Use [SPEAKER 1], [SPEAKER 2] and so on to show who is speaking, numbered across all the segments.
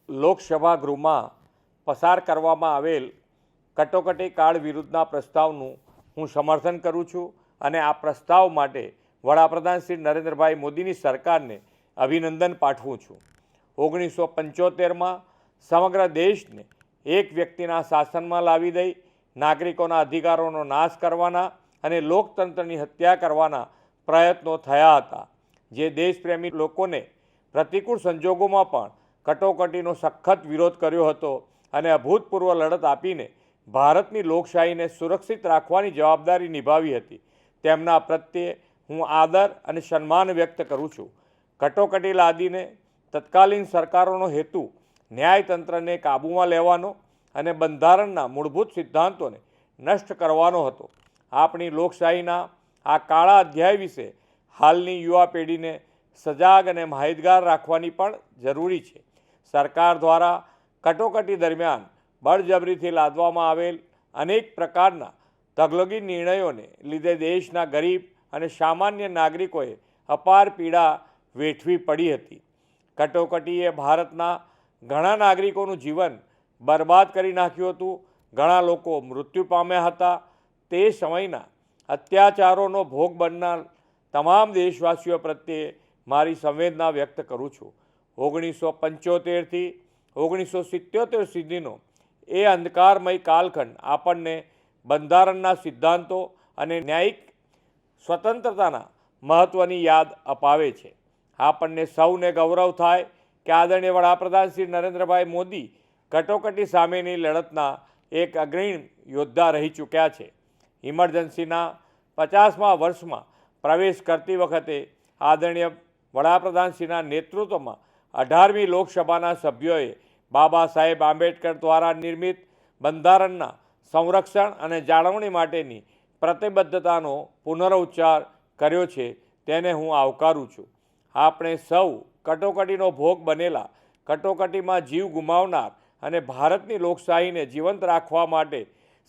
[SPEAKER 1] લોકસભા ગૃહમાં પસાર કરવામાં આવેલ કટોકટી કાળ વિરુદ્ધના પ્રસ્તાવનું હું સમર્થન કરું છું અને આ પ્રસ્તાવ માટે વડાપ્રધાન શ્રી નરેન્દ્રભાઈ મોદીની સરકારને અભિનંદન પાઠવું છું। 1975માં સમગ્ર દેશને એક વ્યક્તિના શાસનમાં લાવી દઈ નાગરિકોના અધિકારોનો નાશ કરવાના અને લોકતંત્રની હત્યા કરવાના પ્રયત્નો થયા હતા, જે દેશપ્રેમી લોકોને પ્રતિકૂળ સંજોગોમાં પણ કટોકટીનો સખત વિરોધ કર્યો હતો અને અભૂતપૂર્વ લડત આપીને ભારતની લોકશાહીને સુરક્ષિત રાખવાની જવાબદારી નિભાવી હતી। તેમના પ્રત્યે હું આદર અને સન્માન વ્યક્ત કરું છું। કટોકટી લાદીને તત્કાલીન સરકારોનો હેતુ ન્યાયતંત્રને કાબૂમાં લેવાનો અને બંધારણના મૂળભૂત સિદ્ધાંતોને નષ્ટ કરવાનો હતો। આપણી લોકશાહીના આ કાળા અધ્યાય વિશે હાલની યુવા પેઢીને સજાગ અને માહિતગાર રાખવાની પણ જરૂરી છે। સરકાર દ્વારા કટોકટી દરમિયાન બળજબરીથી લાદવામાં આવેલ અનેક પ્રકારના તગલગી નિર્ણયોને લીધે દેશના ગરીબ અને સામાન્ય નાગરિકોએ અપાર પીડા વેઠવી પડી હતી। કટોકટીએ ભારતના ઘણા નાગરિકોનું જીવન બરબાદ કરી નાખ્યું હતું, ઘણા લોકો મૃત્યુ પામ્યા હતા। તે સમયના અત્યાચારોનો ભોગ બનનાર તમામ દેશવાસીઓ પ્રત્યે મારી સંવેદના વ્યક્ત કરું છું। 1975થી 1977 સુધીનો એ અંધકારમય કાલખંડ આપણને બંધારણના સિદ્ધાંતો અને ન્યાયિક સ્વતંત્રતાના મહત્ત્વની યાદ અપાવે છે। આપણને સૌને ગૌરવ થાય કે આદરણીય વડાપ્રધાન શ્રી નરેન્દ્રભાઈ મોદી કટોકટી સામેની લડતના એક અગ્રણી યોદ્ધા રહી ચૂક્યા છે। ઇમરજન્સીના 50મા વર્ષમાં પ્રવેશ કરતી વખતે આદરણીય વડાપ્રધાનશ્રીના નેતૃત્વમાં 18મી લોકસભાના સભ્યોએ બાબા સાહેબ આંબેડકર દ્વારા નિર્મિત બંધારણના સંરક્ષણ અને જાળવણી માટેની પ્રતિબદ્ધતાનો પુનરુચ્ચાર કર્યો છે, તેને હું આવકારું છું। આપણે સૌ કટોકટીનો ભોગ બનેલા, કટોકટીમાં જીવ ગુમાવનાર અને ભારતની લોકશાહીને જીવંત રાખવા માટે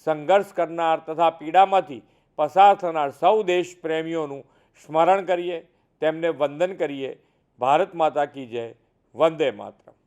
[SPEAKER 1] સંઘર્ષ કરનાર તથા પીડામાંથી પસાર થનાર સૌ દેશ પ્રેમીઓનું સ્મરણ કરીએ, તેમને વંદન કરીએ। ભારત માતા કી જય, વંદે માતરમ।